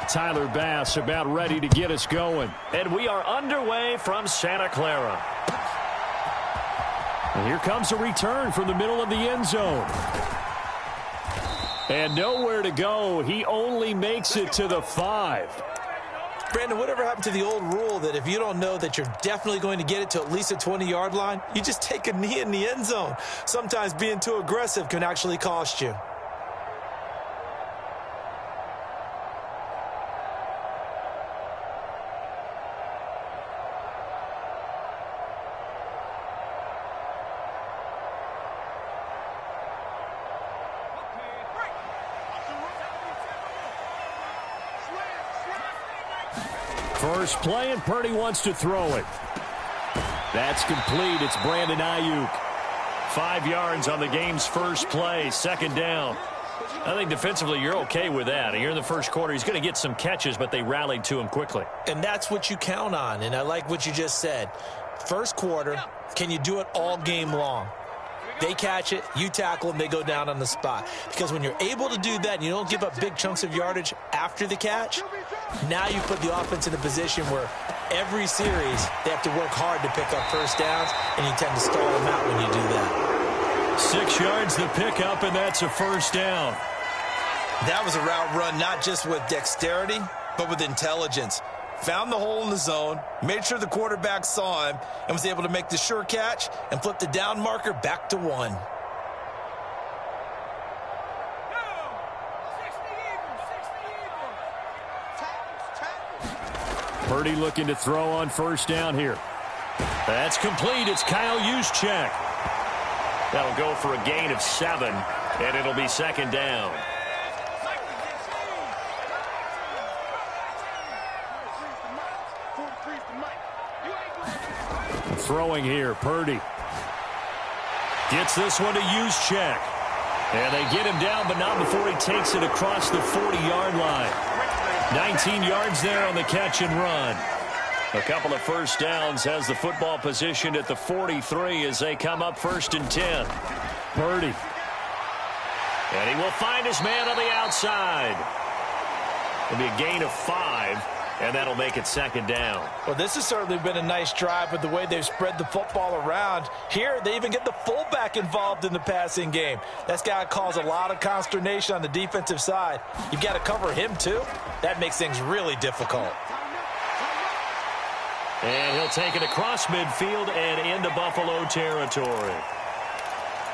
Tyler Bass about ready to get us going. And we are underway from Santa Clara. And here comes a return from the middle of the end zone. And nowhere to go. He only makes it to the 5. Brandon, whatever happened to the old rule that if you don't know that you're definitely going to get it to at least a 20-yard line, you just take a knee in the end zone. Sometimes being too aggressive can actually cost you. First play, and Purdy wants to throw it. That's complete. It's Brandon Ayuk. 5 yards on the game's first play, second down. I think defensively you're okay with that. Here in the first quarter, he's going to get some catches, but they rallied to him quickly. And that's what you count on, and I like what you just said. First quarter, can you do it all game long? They catch it, you tackle them, they go down on the spot. Because when you're able to do that and you don't give up big chunks of yardage after the catch, now you put the offense in a position where every series they have to work hard to pick up first downs, and you tend to stall them out when you do that. 6 yards the pickup, and that's a first down. That was a route run not just with dexterity, but with intelligence. Found the hole in the zone, made sure the quarterback saw him, and was able to make the sure catch and flip the down marker back to 1. Purdy looking to throw on first down here. That's complete. It's Kyle Juszczyk. That'll go for a gain of 7, and it'll be second down. Throwing here, Purdy. Gets this one to Juszczyk. And they get him down, but not before he takes it across the 40-yard line. 19 yards there on the catch and run. A couple of first downs, has the football positioned at the 43 as they come up 1st and 10. Purdy. And he will find his man on the outside. It'll be a gain of 5. And that'll make it second down. Well, this has certainly been a nice drive with the way they've spread the football around. Here, they even get the fullback involved in the passing game. That's got to cause a lot of consternation on the defensive side. You've got to cover him, too. That makes things really difficult. And he'll take it across midfield and into Buffalo territory.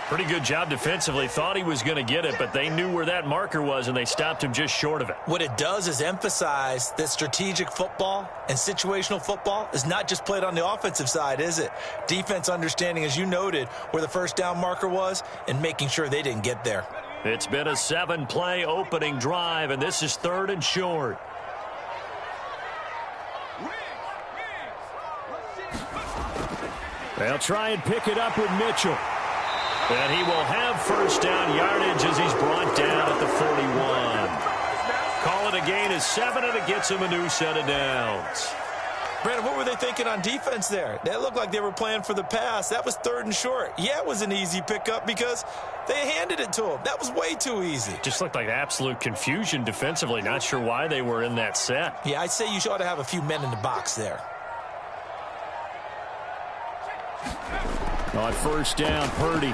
Pretty good job defensively. Thought he was going to get it, but they knew where that marker was, and they stopped him just short of it. What it does is emphasize that strategic football and situational football is not just played on the offensive side, is it? Defense understanding, as you noted, where the first down marker was and making sure they didn't get there. It's been a 7-play opening drive, and this is 3rd and short. They'll try and pick it up with Mitchell. And he will have first down yardage as he's brought down at the 41. Call it a gain of 7, and it gets him a new set of downs. Brandon, what were they thinking on defense there? They looked like they were playing for the pass. That was 3rd and short. Yeah, it was an easy pickup because they handed it to him. That was way too easy. Just looked like absolute confusion defensively. Not sure why they were in that set. Yeah, I'd say you ought to have a few men in the box there. On first down, Purdy.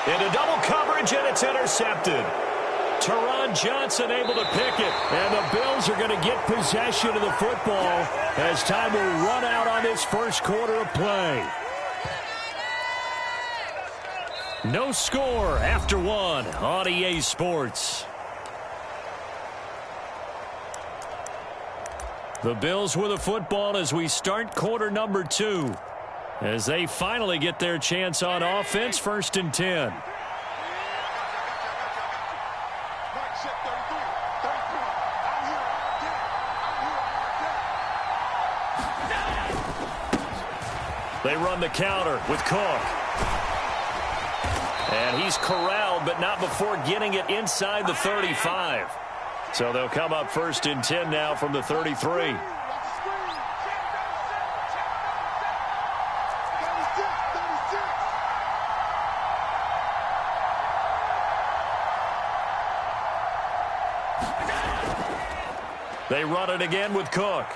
Into double coverage, and it's intercepted. Teron Johnson able to pick it. And the Bills are going to get possession of the football as time will run out on this first quarter of play. No score after 1 on EA Sports. The Bills with the football as we start quarter number 2. As they finally get their chance on offense, 1st and 10. They run the counter with Cook. And he's corralled, but not before getting it inside the 35. So they'll come up 1st and 10 now from the 33. They run it again with Cook.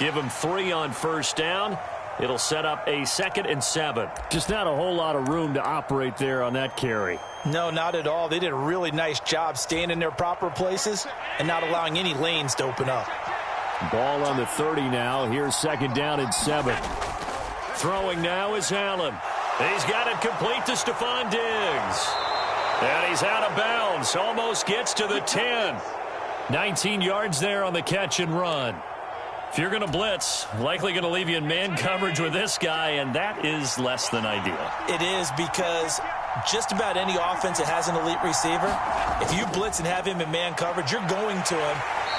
Give him 3 on first down. It'll set up a 2nd and 7. Just not a whole lot of room to operate there on that carry. No, not at all. They did a really nice job staying in their proper places and not allowing any lanes to open up. Ball on the 30 now. Here's 2nd down and 7. Throwing now is Allen. He's got it complete to Stephon Diggs. And he's out of bounds. Almost gets to the 10. 19 yards there on the catch and run. If you're going to blitz, likely going to leave you in man coverage with this guy, and that is less than ideal. It is, because just about any offense that has an elite receiver, if you blitz and have him in man coverage, you're going to him,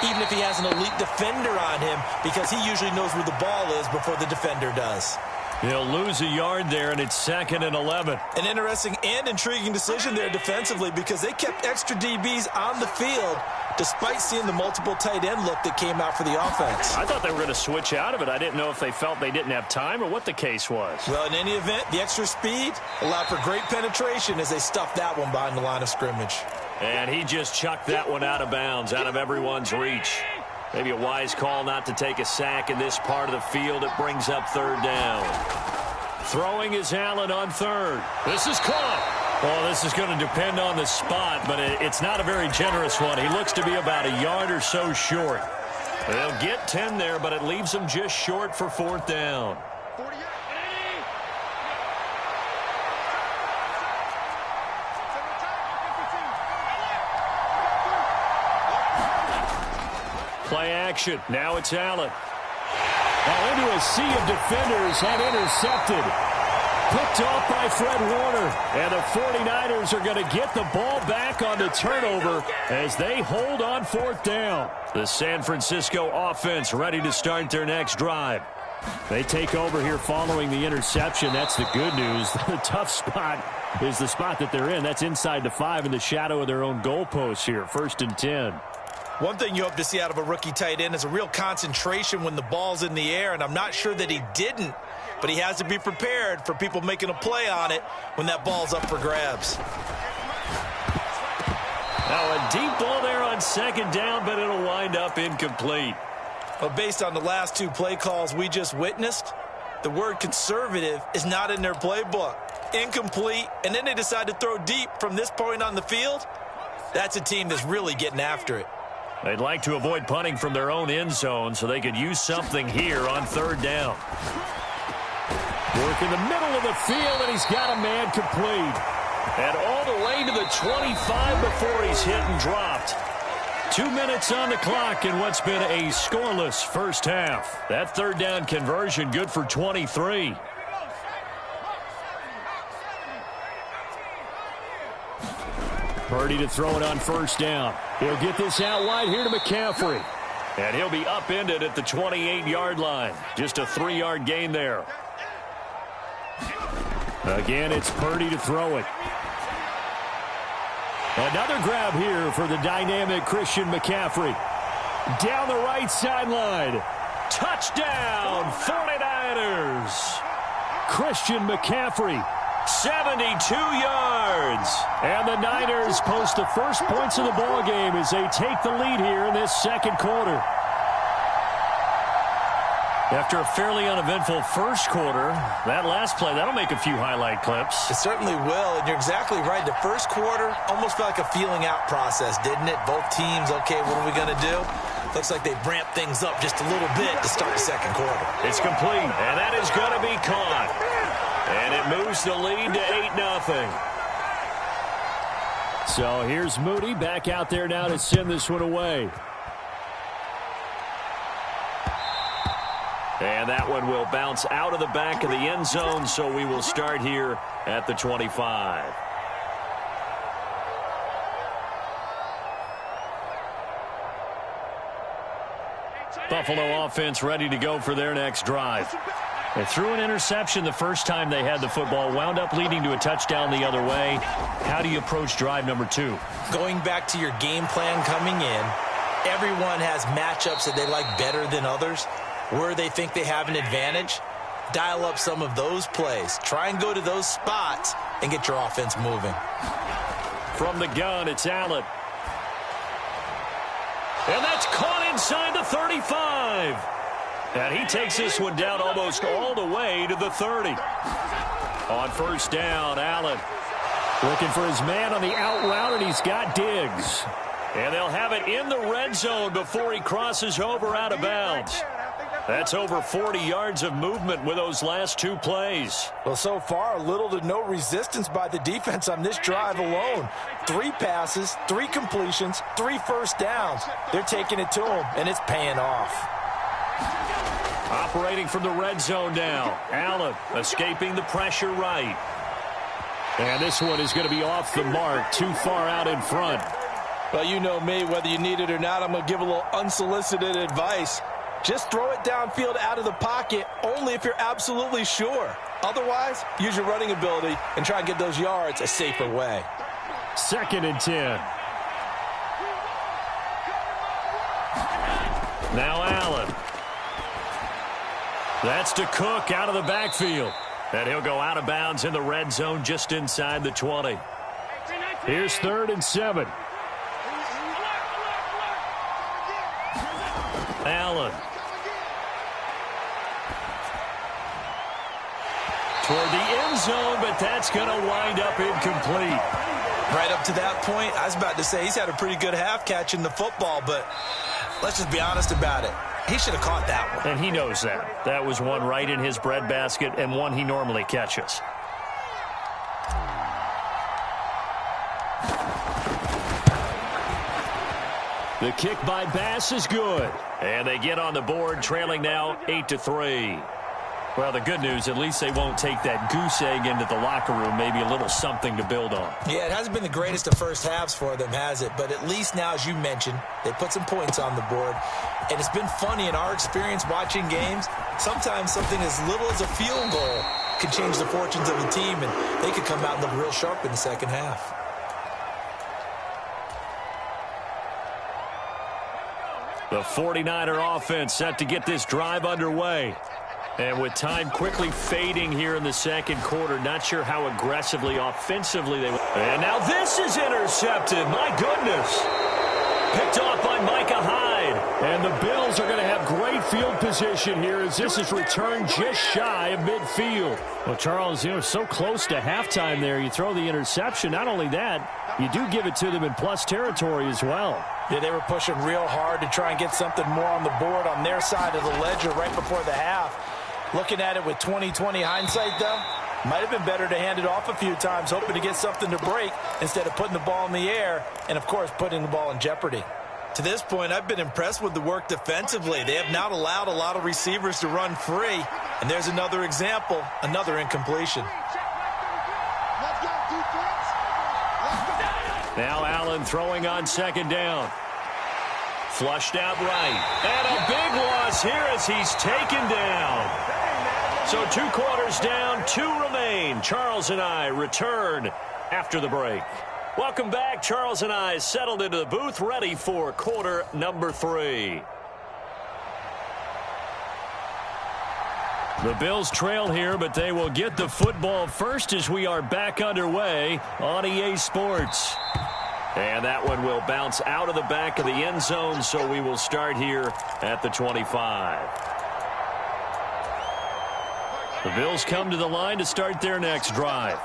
even if he has an elite defender on him, because he usually knows where the ball is before the defender does. He'll lose a yard there, and it's 2nd and 11. An interesting and intriguing decision there defensively, because they kept extra DBs on the field despite seeing the multiple tight end look that came out for the offense. I thought they were going to switch out of it. I didn't know if they felt they didn't have time or what the case was. Well, in any event, the extra speed allowed for great penetration as they stuffed that one behind the line of scrimmage. And he just chucked that one out of bounds, out of everyone's reach. Maybe a wise call not to take a sack in this part of the field. It brings up 3rd down. Throwing is Allen on 3rd. This is caught. Well, this is going to depend on the spot, but it's not a very generous one. He looks to be about a yard or so short. They'll get 10 there, but it leaves them just short for 4th down. Play action. Now it's Allen. Now into a sea of defenders and intercepted. Picked off by Fred Warner. And the 49ers are going to get the ball back on the turnover as they hold on 4th down. The San Francisco offense ready to start their next drive. They take over here following the interception. That's the good news. The tough spot is the spot that they're in. That's inside the 5 in the shadow of their own goalpost here. 1st and 10. One thing you hope to see out of a rookie tight end is a real concentration when the ball's in the air, and I'm not sure that he didn't, but he has to be prepared for people making a play on it when that ball's up for grabs. Now a deep ball there on 2nd down, but it'll wind up incomplete. Well, based on the last 2 play calls we just witnessed, the word conservative is not in their playbook. Incomplete, and then they decide to throw deep from this point on the field. That's a team that's really getting after it. They'd like to avoid punting from their own end zone so they could use something here on 3rd down. Work in the middle of the field, and he's got a man complete. And all the way to the 25 before he's hit and dropped. 2 minutes on the clock in what's been a scoreless first half. That 3rd down conversion good for 23. Purdy to throw it on 1st down. He'll get this out wide here to McCaffrey. And he'll be upended at the 28-yard line. Just a 3-yard gain there. Again, it's Purdy to throw it. Another grab here for the dynamic Christian McCaffrey. Down the right sideline. Touchdown, 49ers. Christian McCaffrey. 72 yards. And the Niners post the first points of the ball game as they take the lead here in this 2nd quarter. After a fairly uneventful first quarter, that last play, that'll make a few highlight clips. It certainly will, and you're exactly right. The first quarter almost felt like a feeling out process, didn't it? Both teams, okay, what are we going to do? Looks like they ramped things up just a little bit to start the 2nd quarter. It's complete, and that is going to be caught. And it moves the lead to 8-0. So here's Moody back out there now to send this one away. And that one will bounce out of the back of the end zone, so we will start here at the 25. Buffalo offense ready to go for their next drive. They threw an interception the first time they had the football, wound up leading to a touchdown the other way. How do you approach drive number 2? Going back to your game plan coming in, everyone has matchups that they like better than others. Where they think they have an advantage, dial up some of those plays. Try and go to those spots and get your offense moving. From the gun, it's Allen. And that's caught inside the 35. And he takes this one down almost all the way to the 30. On first down, Allen. Looking for his man on the out route, and he's got Diggs. And they'll have it in the red zone before he crosses over out of bounds. That's over 40 yards of movement with those last two plays. Well, so far, little to no resistance by the defense on this drive alone. 3 passes, 3 completions, 3 first downs. They're taking it to him, and it's paying off. Operating from the red zone now. Allen escaping the pressure right. And this one is going to be off the mark, too far out in front. Well, you know me, whether you need it or not, I'm going to give a little unsolicited advice. Just throw it downfield out of the pocket only if you're absolutely sure. Otherwise, use your running ability and try and get those yards a safer way. 2nd and 10. Now Allen. That's to Cook out of the backfield. And he'll go out of bounds in the red zone just inside the 20. Here's 3rd and 7. Allen. Toward the end zone, but that's going to wind up incomplete. Right up to that point, I was about to say he's had a pretty good half catching the football, but let's just be honest about it. He should have caught that one. And he knows that. That was one right in his breadbasket and one he normally catches. The kick by Bass is good. And they get on the board, trailing now 8-3. Well, the good news, at least they won't take that goose egg into the locker room. Maybe a little something to build on. Yeah, it hasn't been the greatest of first halves for them, has it? But at least now, as you mentioned, they put some points on the board. And it's been funny in our experience watching games. Sometimes something as little as a field goal can change the fortunes of a team, and they could come out and look real sharp in the second half. The 49er offense set to get this drive underway. And with time quickly fading here in the second quarter, not sure how aggressively, offensively they... And now this is intercepted. My goodness. Picked off by Micah Hyde. And the Bills are going to have great field position here as this is returned just shy of midfield. Well, Charles, you know, so close to halftime there. You throw the interception. Not only that, you do give it to them in plus territory as well. Yeah, they were pushing real hard to try and get something more on the board on their side of the ledger right before the half. Looking at it with 20/20 hindsight, though, might have been better to hand it off a few times, hoping to get something to break instead of putting the ball in the air and, of course, putting the ball in jeopardy. To this point, I've been impressed with the work defensively. They have not allowed a lot of receivers to run free. And there's another example, another incompletion. Now Allen throwing on 2nd down. Flushed out right. And a big loss here as he's taken down. So 2 quarters down, 2 remain. Charles and I return after the break. Welcome back. Charles and I settled into the booth, ready for quarter number 3. The Bills trail here, but they will get the football first as we are back underway on EA Sports. And that one will bounce out of the back of the end zone, so we will start here at the 25. The Bills come to the line to start their next drive.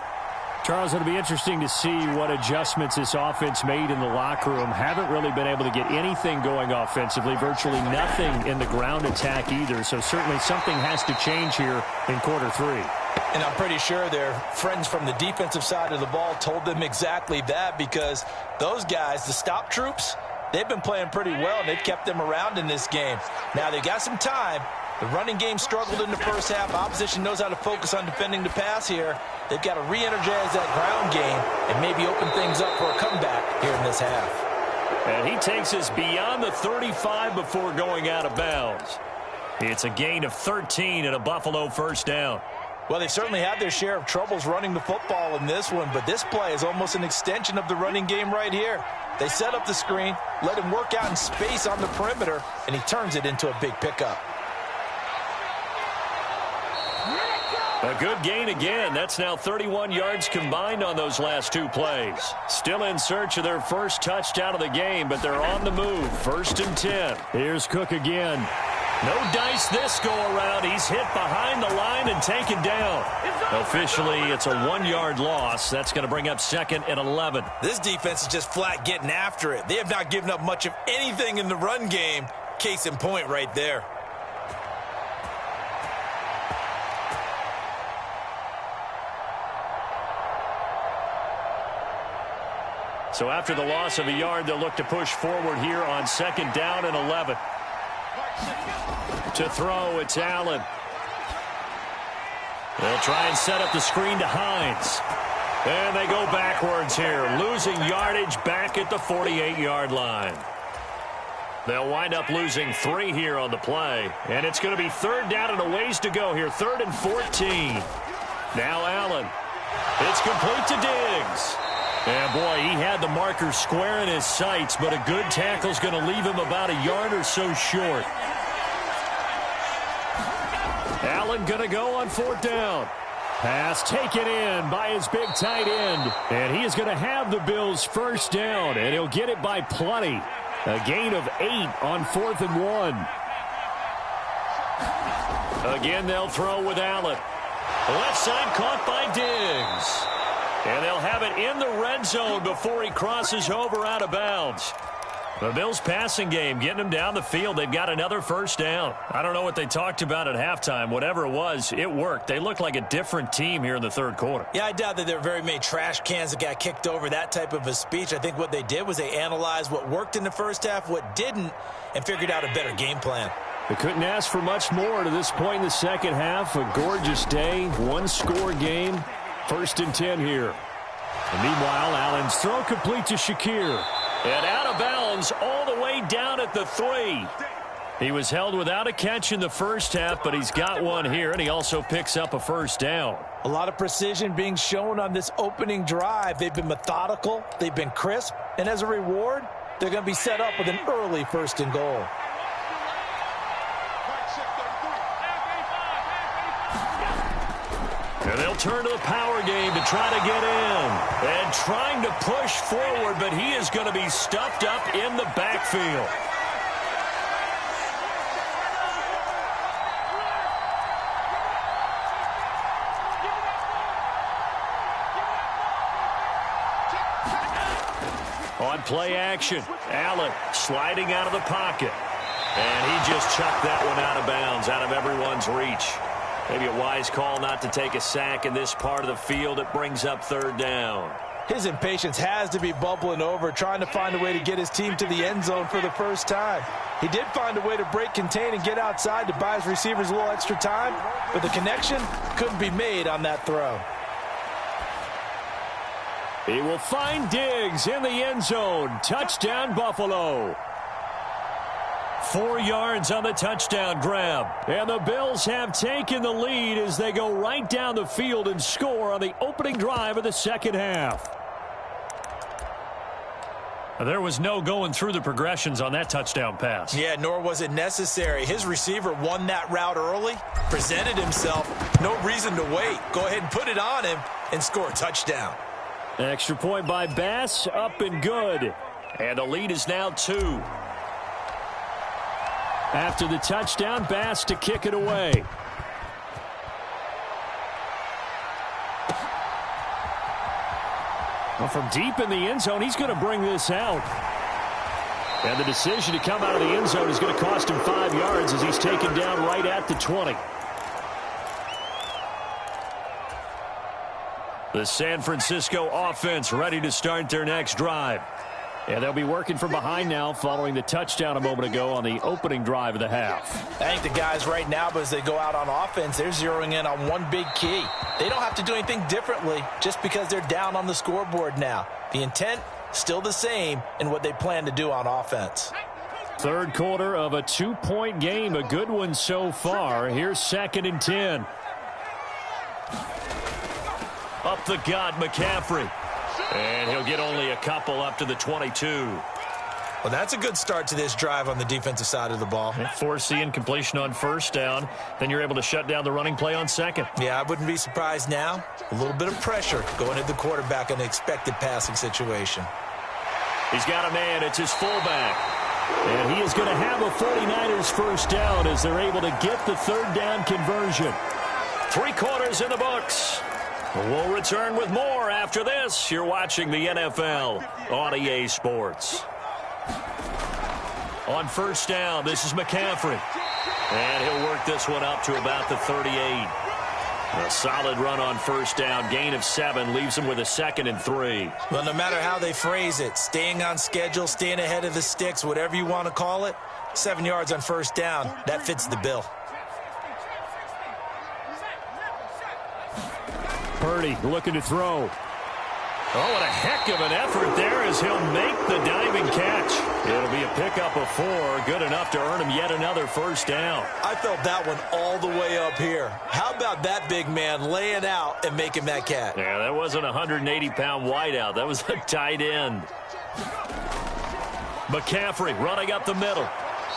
Charles, it'll be interesting to see what adjustments this offense made in the locker room. Haven't really been able to get anything going offensively, virtually nothing in the ground attack either. So certainly something has to change here in quarter 3. And I'm pretty sure their friends from the defensive side of the ball told them exactly that, because those guys, the stop troops, they've been playing pretty well, and they've kept them around in this game. Now, they got some time. The running game struggled in the first half. Opposition knows how to focus on defending the pass here. They've got to re-energize that ground game and maybe open things up for a comeback here in this half. And he takes us beyond the 35 before going out of bounds. It's a gain of 13 and a Buffalo first down. Well, they certainly had their share of troubles running the football in this one, but this play is almost an extension of the running game right here. They set up the screen, let him work out in space on the perimeter, and he turns it into a big pickup. A good gain again. That's now 31 yards combined on those last two plays. Still in search of their first touchdown of the game, but they're on the move. 1st and 10. Here's Cook again. No dice this go-around. He's hit behind the line and taken down. Officially, it's a 1-yard loss. That's going to bring up 2nd and 11. This defense is just flat getting after it. They have not given up much of anything in the run game. Case in point right there. So after the loss of a yard, they'll look to push forward here on 2nd down and 11. To throw, it's Allen. They'll try and set up the screen to Hines. And they go backwards here, losing yardage back at the 48-yard line. They'll wind up losing 3 here on the play. And it's going to be 3rd down and a ways to go here, 3rd and 14. Now Allen. It's complete to Diggs. And, boy, he had the marker square in his sights, but a good tackle's going to leave him about a yard or so short. Allen going to go on 4th down. Pass taken in by his big tight end. And he is going to have the Bills' 1st down, and he'll get it by plenty. A gain of 8 on 4th and 1. Again, they'll throw with Allen. Left side caught by Diggs. And they'll have it in the red zone before he crosses over out of bounds. The Bills' passing game getting them down the field. They've got another 1st down. I don't know what they talked about at halftime. Whatever it was, it worked. They look like a different team here in the 3rd quarter. Yeah, I doubt that there were very many trash cans that got kicked over, that type of a speech. I think what they did was they analyzed what worked in the first half, what didn't, and figured out a better game plan. They couldn't ask for much more to this point in the second half. A gorgeous day, 1-score game. 1st and 10 here. And meanwhile, Allen's throw complete to Shakir. And out of bounds all the way down at the 3. He was held without a catch in the first half, but he's got one here, and he also picks up a 1st down. A lot of precision being shown on this opening drive. They've been methodical. They've been crisp. And as a reward, they're going to be set up with an early 1st and goal. And they'll turn to the power game to try to get in. And trying to push forward, but he is going to be stuffed up in the backfield. On play action, Allen sliding out of the pocket. And he just chucked that one out of bounds, out of everyone's reach. Maybe a wise call not to take a sack in this part of the field. It brings up 3rd down. His impatience has to be bubbling over, trying to find a way to get his team to the end zone for the first time. He did find a way to break contain and get outside to buy his receivers a little extra time, but the connection couldn't be made on that throw. He will find Diggs in the end zone. Touchdown, Buffalo. 4 yards on the touchdown grab. And the Bills have taken the lead as they go right down the field and score on the opening drive of the second half. There was no going through the progressions on that touchdown pass. Yeah, nor was it necessary. His receiver won that route early, presented himself. No reason to wait. Go ahead and put it on him and score a touchdown. Extra point by Bass, up and good. And the lead is now 2. After the touchdown, Bass to kick it away. Well, from deep in the end zone, he's going to bring this out. And the decision to come out of the end zone is going to cost him 5 yards as he's taken down right at the 20. The San Francisco offense ready to start their next drive. And they'll be working from behind now following the touchdown a moment ago on the opening drive of the half. I think the guys right now, but as they go out on offense, they're zeroing in on one big key. They don't have to do anything differently just because they're down on the scoreboard now. The intent, still the same in what they plan to do on offense. 3rd quarter of a 2-point game, a good one so far. Here's 2nd and 10. Up the gut, McCaffrey. And he'll get only a couple up to the 22. Well, that's a good start to this drive on the defensive side of the ball. Force the incompletion on first down. Then you're able to shut down the running play on second. Yeah, I wouldn't be surprised now. A little bit of pressure going at the quarterback in an expected passing situation. He's got a man. It's his fullback. And he is going to have a 49ers first down as they're able to get the third down conversion. 3 quarters in the books. We'll return with more after this. You're watching the NFL on EA Sports. On first down, this is McCaffrey. And he'll work this one up to about the 38. A solid run on first down. Gain of 7 leaves him with a 2nd and 3. Well, no matter how they phrase it, staying on schedule, staying ahead of the sticks, whatever you want to call it, 7 yards on first down, that fits the bill. Purdy looking to throw. Oh, what a heck of an effort there as he'll make the diving catch. It'll be a pickup of 4, good enough to earn him yet another first down. I felt that one all the way up here. How about that big man laying out and making that catch? Yeah, that wasn't a 180-pound wideout. That was a tight end. McCaffrey running up the middle.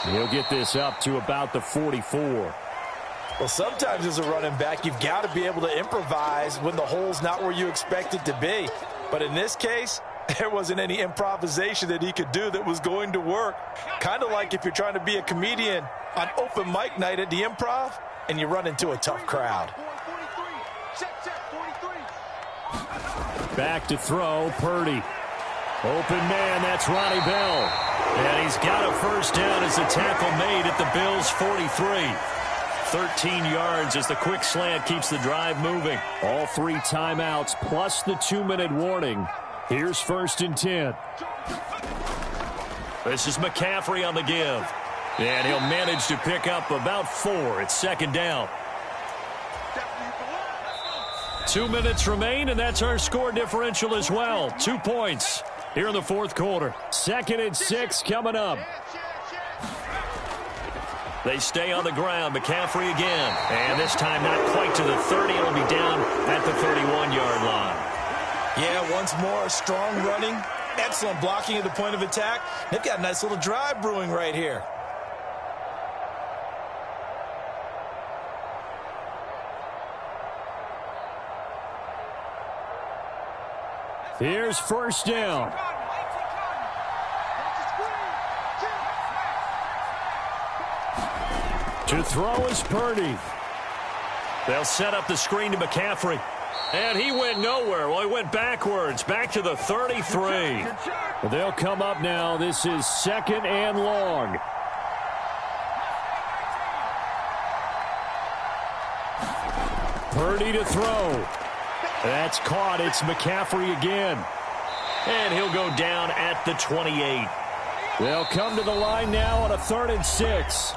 He'll get this up to about the 44. Well, sometimes as a running back, you've got to be able to improvise when the hole's not where you expect it to be. But in this case, there wasn't any improvisation that he could do that was going to work. Kind of like if you're trying to be a comedian on open mic night at the Improv and you run into a tough crowd. Back to throw, Purdy. Open man, that's Ronnie Bell. And he's got a first down as the tackle made at the Bills' 43. 13 yards as the quick slant keeps the drive moving. All 3 timeouts plus the 2-minute warning. Here's 1st and 10. This is McCaffrey on the give. And he'll manage to pick up about 4. It's 2nd down. 2 minutes remain, and that's our score differential as well. 2 points here in the 4th quarter. 2nd and 6 coming up. They stay on the ground. McCaffrey again. And this time not quite to the 30. It'll be down at the 31-yard line. Yeah, once more, strong running, excellent blocking at the point of attack. They've got a nice little drive brewing right here. Here's first down. To throw is Purdy. They'll set up the screen to McCaffrey. And he went nowhere. Well, he went backwards, back to the 33. They'll come up now. This is 2nd and long. Purdy to throw. That's caught. It's McCaffrey again. And he'll go down at the 28. They'll come to the line now on a 3rd and 6.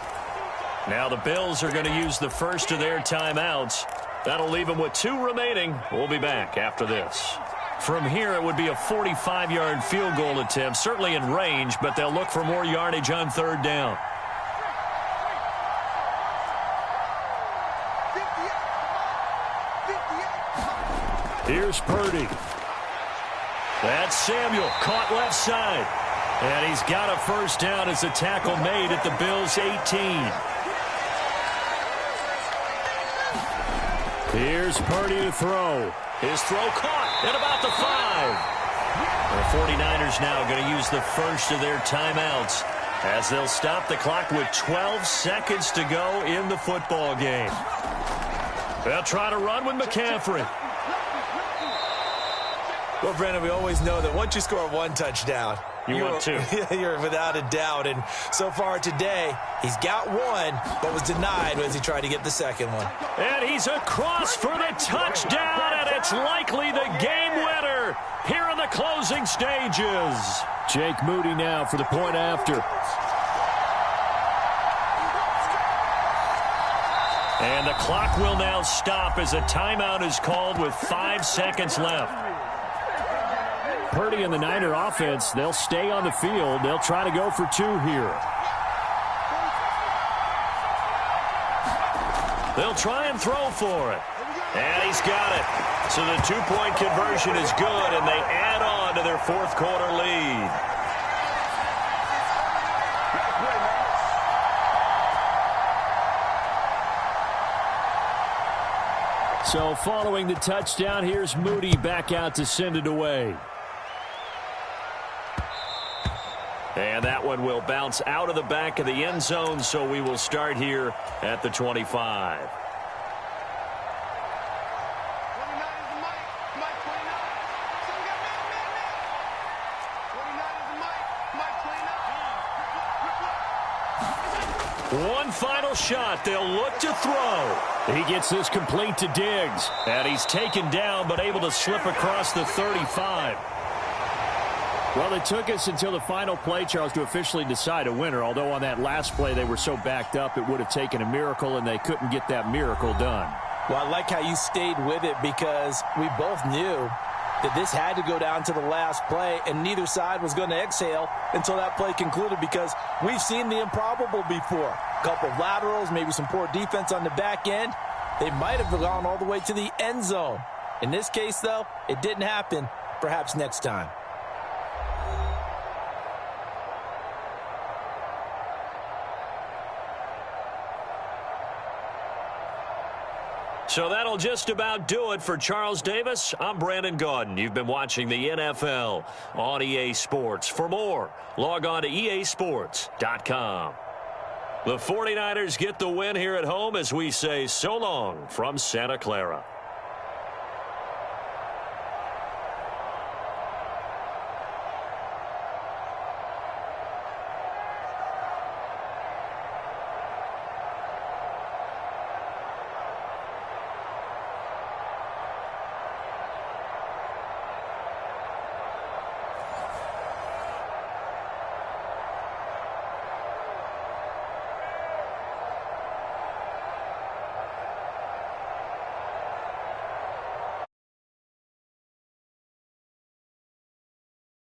Now the Bills are going to use the first of their timeouts. That'll leave them with 2 remaining. We'll be back after this. From here, it would be a 45-yard field goal attempt, certainly in range, but they'll look for more yardage on 3rd down. Here's Purdy. That's Samuel, caught left side. And he's got a first down as a tackle made at the Bills' 18. Here's Purdy to throw. His throw caught at about the 5. The 49ers now going to use the first of their timeouts as they'll stop the clock with 12 seconds to go in the football game. They'll try to run with McCaffrey. Well, Brandon, we always know that once you score 1 touchdown, want 2. You're without a doubt. And so far today, he's got 1, but was denied as he tried to get the 2nd one. And he's across for the touchdown, and it's likely the game winner here in the closing stages. Jake Moody now for the point after. And the clock will now stop as a timeout is called with 5 seconds left. Purdy and the Niner offense, they'll stay on the field. They'll try to go for 2 here. They'll try and throw for it. And he's got it. So the 2-point conversion is good, and they add on to their 4th quarter lead. So following the touchdown, here's Moody back out to send it away. And that one will bounce out of the back of the end zone, so we will start here at the 25. One final shot. They'll look to throw. He gets this complete to Diggs. And he's taken down but able to slip across the 35. Well, it took us until the final play, Charles, to officially decide a winner. Although on that last play they were so backed up it would have taken a miracle, and they couldn't get that miracle done. Well, I like how you stayed with it because we both knew that this had to go down to the last play, and neither side was going to exhale until that play concluded, because we've seen the improbable before. A couple of laterals, maybe some poor defense on the back end. They might have gone all the way to the end zone. In this case, though, it didn't happen. Perhaps next time. So that'll just about do it for Charles Davis. I'm Brandon Gaudin. You've been watching the NFL on EA Sports. For more, log on to easports.com. The 49ers get the win here at home as we say so long from Santa Clara.